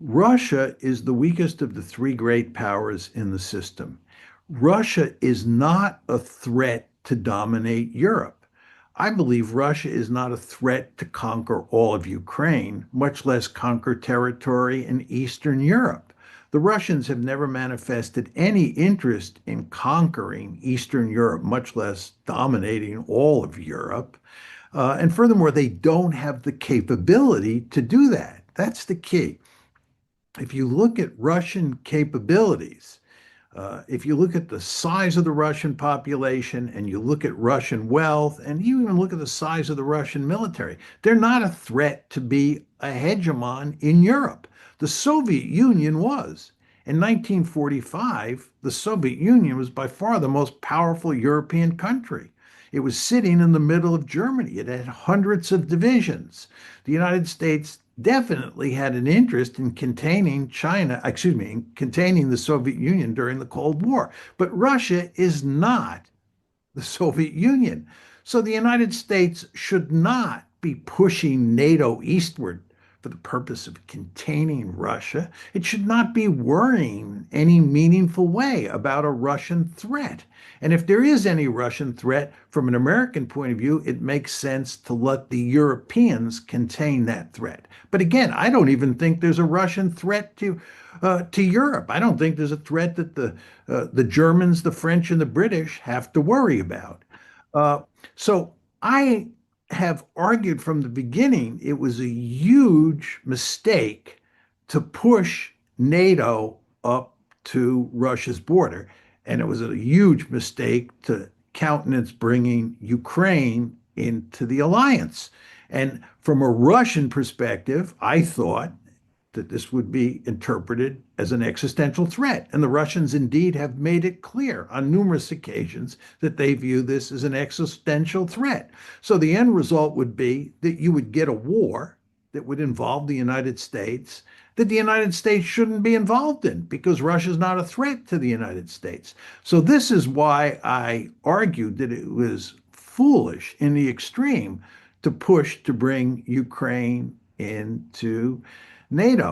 Russia is the weakest of the three great powers in the system. Russia is not a threat to dominate Europe. I believe Russia is not a threat to conquer all of Ukraine, much less conquer territory in Eastern Europe. The Russians have never manifested any interest in conquering Eastern Europe, much less dominating all of Europe. And furthermore, they don't have the capability to do that. That's the key. If you look at Russian capabilities, if you look at the size of the Russian population and you look at Russian wealth and you even look at the size of the Russian military, they're not a threat to be a hegemon in Europe. The Soviet Union was. In 1945, the Soviet Union was by far the most powerful European country. It was sitting in the middle of Germany. It had hundreds of divisions. The United States definitely had an interest in containing containing the Soviet Union during the Cold War. But Russia is not the Soviet Union. So the United States should not be pushing NATO eastward for the purpose of containing Russia. It should not be worrying any meaningful way about a Russian threat. And if there is any Russian threat, from an American point of view, it makes sense to let the Europeans contain that threat. But again, I don't even think there's a Russian threat to Europe. I don't think there's a threat that the Germans, the French, and the British have to worry about. Uh, so I have argued from the beginning it was a huge mistake to push NATO up to Russia's border. And it was a huge mistake to countenance bringing Ukraine into the alliance. And from a Russian perspective, I thought that this would be interpreted as an existential threat. And the Russians indeed have made it clear on numerous occasions that they view this as an existential threat. So the end result would be that you would get a war that would involve the United States that the United States shouldn't be involved in because Russia is not a threat to the United States. So this is why I argued that it was foolish in the extreme to push to bring Ukraine into NATO.